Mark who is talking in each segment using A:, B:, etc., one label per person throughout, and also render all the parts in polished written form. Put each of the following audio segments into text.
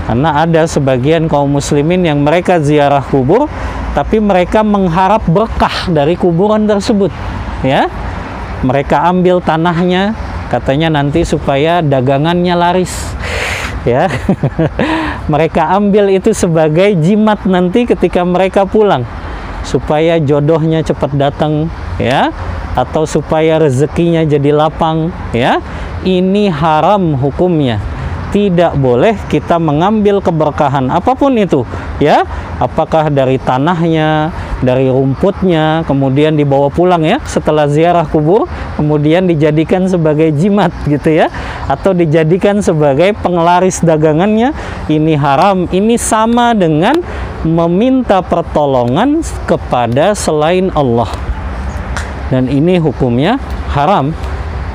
A: Karena ada sebagian kaum muslimin yang mereka ziarah kubur, tapi mereka mengharap berkah dari kuburan tersebut, ya. Mereka ambil tanahnya, katanya nanti supaya dagangannya laris, ya. Mereka ambil itu sebagai jimat nanti ketika mereka pulang, supaya jodohnya cepat datang, ya, atau supaya rezekinya jadi lapang, ya. Ini haram hukumnya. Tidak boleh kita mengambil keberkahan apapun itu, ya, apakah dari tanahnya, dari rumputnya, kemudian dibawa pulang, ya, setelah ziarah kubur, kemudian dijadikan sebagai jimat, gitu ya, atau dijadikan sebagai penglaris dagangannya. Ini haram. Ini sama dengan meminta pertolongan kepada selain Allah, dan ini hukumnya haram,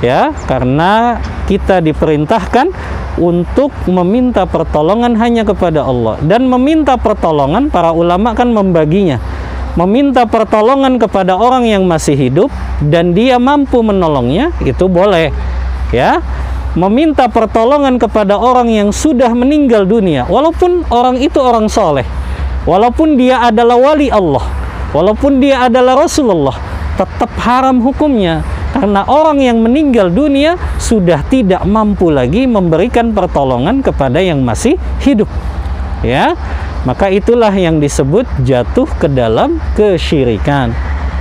A: ya, karena kita diperintahkan untuk meminta pertolongan hanya kepada Allah. Dan meminta pertolongan, para ulama kan membaginya. Meminta pertolongan kepada orang yang masih hidup dan dia mampu menolongnya, itu boleh, ya. Meminta pertolongan kepada orang yang sudah meninggal dunia, walaupun orang itu orang soleh, walaupun dia adalah wali Allah, walaupun dia adalah Rasulullah, tetap haram hukumnya. Karena orang yang meninggal dunia sudah tidak mampu lagi memberikan pertolongan kepada yang masih hidup, ya. Maka itulah yang disebut jatuh ke dalam kesyirikan,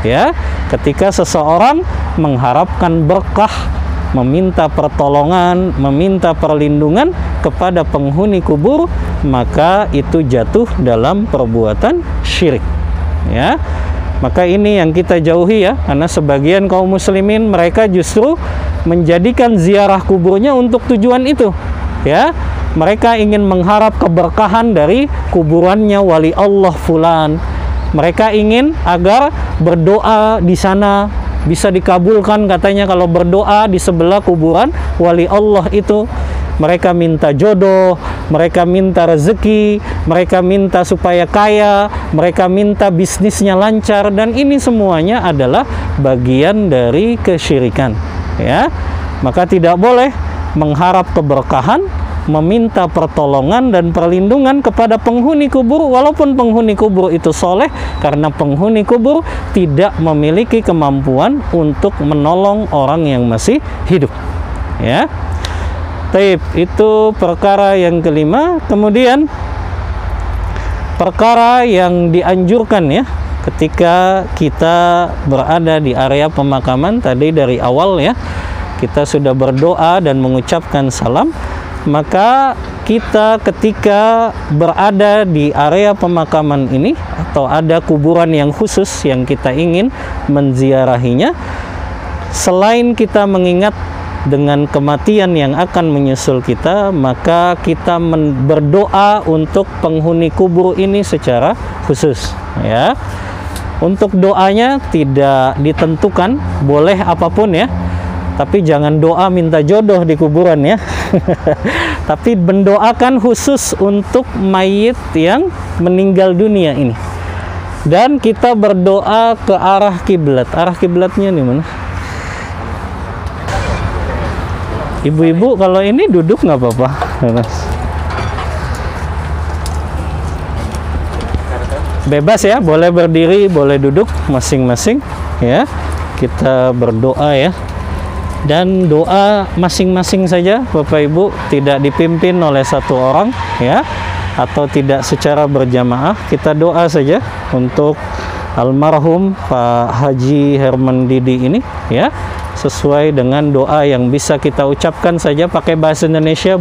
A: ya. Ketika seseorang mengharapkan berkah, meminta pertolongan, meminta perlindungan kepada penghuni kubur, maka itu jatuh dalam perbuatan syirik, ya. Maka ini yang kita jauhi, ya, karena sebagian kaum muslimin mereka justru menjadikan ziarah kuburnya untuk tujuan itu, ya. Mereka ingin mengharap keberkahan dari kuburannya wali Allah fulan. Mereka ingin agar berdoa di sana bisa dikabulkan, katanya kalau berdoa di sebelah kuburan wali Allah itu. Mereka minta jodoh, mereka minta rezeki, mereka minta supaya kaya, mereka minta bisnisnya lancar, dan ini semuanya adalah bagian dari kesyirikan, ya. Maka tidak boleh mengharap keberkahan, meminta pertolongan dan perlindungan kepada penghuni kubur, walaupun penghuni kubur itu soleh, karena penghuni kubur tidak memiliki kemampuan untuk menolong orang yang masih hidup, ya. Taib, itu perkara yang kelima. Kemudian perkara yang dianjurkan, ya, ketika kita berada di area pemakaman, tadi dari awal, ya, kita sudah berdoa dan mengucapkan salam. Maka kita ketika berada di area pemakaman ini, atau ada kuburan yang khusus yang kita ingin menziarahinya, selain kita mengingat dengan kematian yang akan menyusul kita, maka kita berdoa untuk penghuni kubur ini secara khusus, ya. Untuk doanya tidak ditentukan, boleh apapun, ya. Tapi jangan doa minta jodoh di kuburan, ya. Tapi mendoakan khusus untuk mayit yang meninggal dunia ini. Dan kita berdoa ke arah kiblat. Arah kiblatnya di mana? Ibu-ibu kalau ini duduk nggak apa-apa, bebas, ya, boleh berdiri, boleh duduk, masing-masing, ya. Kita berdoa, ya, dan doa masing-masing saja, Bapak Ibu, tidak dipimpin oleh satu orang, ya, atau tidak secara berjamaah. Kita doa saja untuk almarhum Pak Haji Herman Didi ini, ya, sesuai dengan doa yang bisa kita ucapkan saja pakai bahasa Indonesia.